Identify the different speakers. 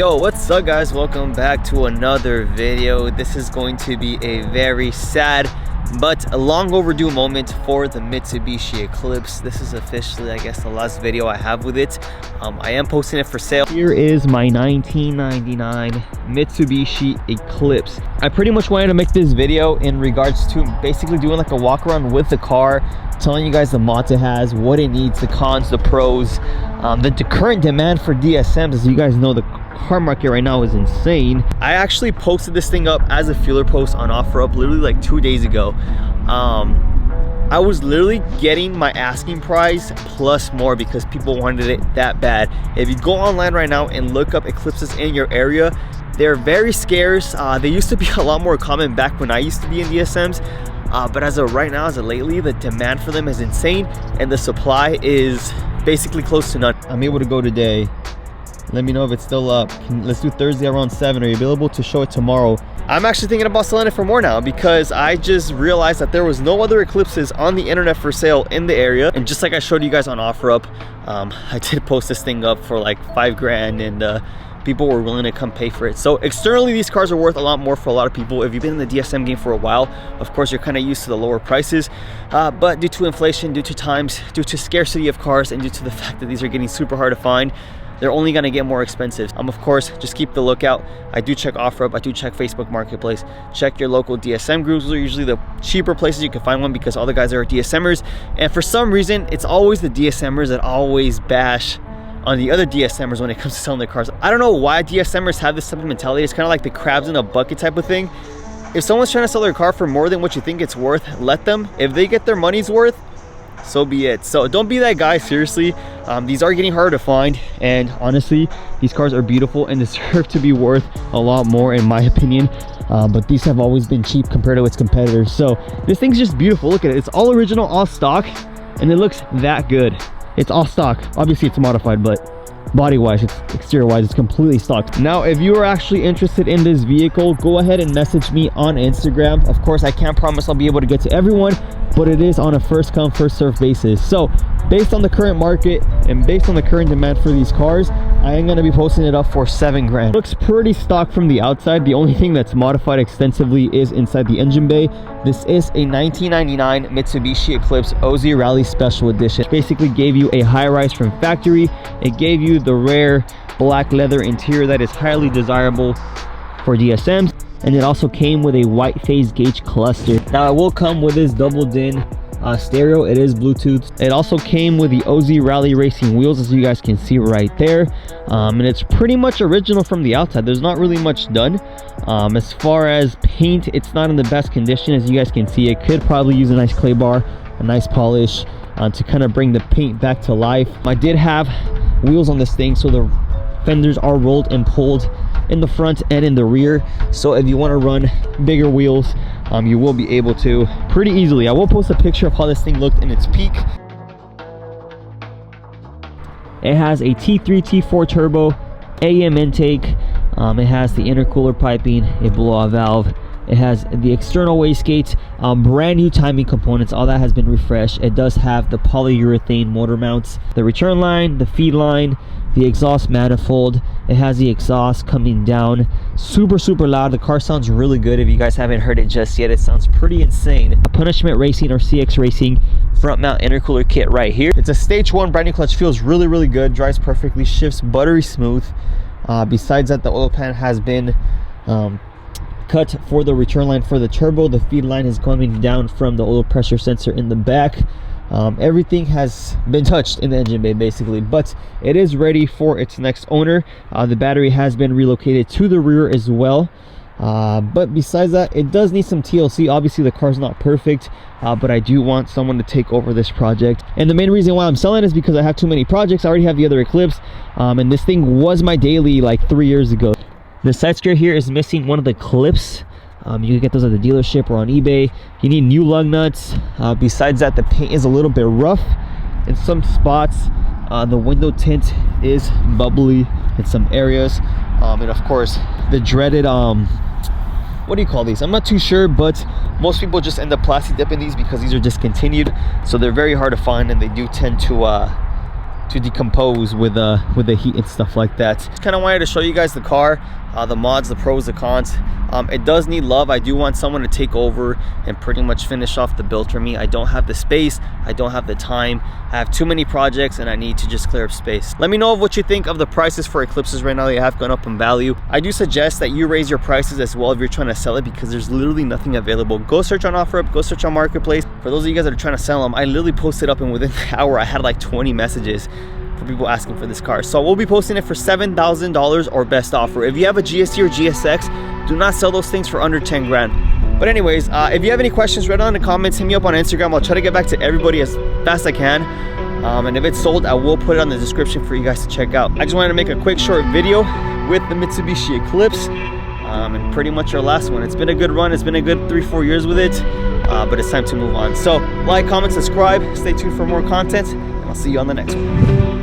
Speaker 1: Yo, what's up guys? Welcome back to another video. This is going to be a very sad but a long overdue moment for the Mitsubishi Eclipse. This is officially, I guess, the last video I have with it. I am posting it for sale. Here is my 1999 Mitsubishi Eclipse. I pretty much wanted to make this video in regards to basically doing like a walk around with the car, telling you guys the mods it has, what it needs, the cons, the pros, the current demand for DSMs. As you guys know, the car market right now is insane. I actually posted this thing up as a feeler post on OfferUp literally like 2 days ago. I was literally getting my asking price plus more because people wanted it that bad. If you go online right now and look up Eclipses in your area, they're very scarce. They used to be a lot more common back when I used to be in DSMs. But as of right now, as of lately, the demand for them is insane and the supply is basically close to none. I'm able to go today. Let me know if it's still up. Let's do Thursday around 7. Are you available to show it tomorrow? I'm actually thinking about selling it for more now because I just realized that there was no other Eclipses on the internet for sale in the area. And just like I showed you guys on OfferUp, I did post this thing up for like 5 grand and people were willing to come pay for it. So externally, these cars are worth a lot more for a lot of people. If you've been in the DSM game for a while, of course, you're kind of used to the lower prices. But due to inflation, due to times, due to scarcity of cars, and due to the fact that these are getting super hard to find, they're only going to get more expensive. Of course, just keep the lookout. I do check OfferUp. I do check Facebook Marketplace. Check your local DSM groups. Those are usually the cheaper places you can find one because all the guys are DSMers. And for some reason, it's always the DSMers that always bash on the other DSMers when it comes to selling their cars. I don't know why DSMers have this type of mentality. It's kind of like the crabs in a bucket type of thing. If someone's trying to sell their car for more than what you think it's worth, let them. If they get their money's worth, so be it. So don't be that guy, seriously. These are getting harder to find, and honestly, these cars are beautiful and deserve to be worth a lot more in my opinion. But these have always been cheap compared to its competitors. So this thing's just beautiful. Look at it. It's all original, all stock, and it looks that good. It's all stock. Obviously it's modified, but body wise, exterior wise, it's completely stock. Now, if you are actually interested in this vehicle, go ahead and message me on Instagram. Of course, I can't promise I'll be able to get to everyone, but it is on a first come first serve basis. So based on the current market and based on the current demand for these cars, I am going to be posting it up for 7 grand. Looks pretty stock from the outside. The only thing that's modified extensively is inside the engine bay. This is a 1999 Mitsubishi Eclipse OZ Rally Special Edition. Basically gave you a high rise from factory. It gave you the rare black leather interior that is highly desirable for DSMs. And it also came with a white phase gauge cluster. Now it will come with this double din stereo. It is Bluetooth. It also came with the OZ Rally Racing wheels, as you guys can see right there. And it's pretty much original from the outside. There's not really much done. As far as paint, it's not in the best condition. As you guys can see, it could probably use a nice clay bar, a nice polish to kind of bring the paint back to life. I did have wheels on this thing, so the fenders are rolled and pulled in the front and in the rear. So if you want to run bigger wheels, you will be able to pretty easily. I will post a picture of how this thing looked in its peak. It has a T3 T4 turbo, AM intake. It has the intercooler piping, a blow-off valve. It has the external wastegate, brand new timing components. All that has been refreshed. It does have the polyurethane motor mounts, the return line, the feed line, the exhaust manifold. It has the exhaust coming down, super loud. The car sounds really good. If you guys haven't heard it just yet, it sounds pretty insane. A Punishment Racing or CX Racing front mount intercooler kit right here. It's a stage 1 brand new clutch. Feels really good, drives perfectly, shifts buttery smooth. Besides that, the oil pan has been cut for the return line for the turbo. The feed line is coming down from the oil pressure sensor in the back. Everything has been touched in the engine bay basically, but it is ready for its next owner. The battery has been relocated to the rear as well. But besides that, it does need some TLC. Obviously the car's not perfect, but I do want someone to take over this project. And the main reason why I'm selling is because I have too many projects. I already have the other Eclipse, and this thing was my daily like 3 years ago. The side skirt here is missing one of the clips. You can get those at the dealership or on eBay. You need new lug nuts. Besides that, the paint is a little bit rough in some spots. The window tint is bubbly in some areas. And of course, the dreaded, what do you call these? I'm not too sure, but most people just end up plastic dipping these because these are discontinued. So they're very hard to find and they do tend to to decompose with the heat and stuff like that. Just kind of wanted to show you guys the car, the mods, the pros, the cons. It does need love. I do want someone to take over and pretty much finish off the build for me. I don't have the space, I don't have the time, I have too many projects, and I need to just clear up space. Let me know what you think of the prices for Eclipses right now. They have gone up in value. I do suggest that you raise your prices as well if you're trying to sell it, because there's literally nothing available. Go search on OfferUp, go search on Marketplace. For those of you guys that are trying to sell them, I literally posted up, and within the hour I had like 20 messages for people asking for this car. So we'll be posting it for $7,000 or best offer. If you have a GST or GSX, do not sell those things for under 10 grand. But anyways, if you have any questions, write down in the comments, hit me up on Instagram. I'll try to get back to everybody as fast as I can. And if it's sold, I will put it on the description for you guys to check out. I just wanted to make a quick short video with the Mitsubishi Eclipse, and pretty much our last one. It's been a good run. It's been a good 3-4 years with it, but it's time to move on. So like, comment, subscribe, stay tuned for more content, and I'll see you on the next one.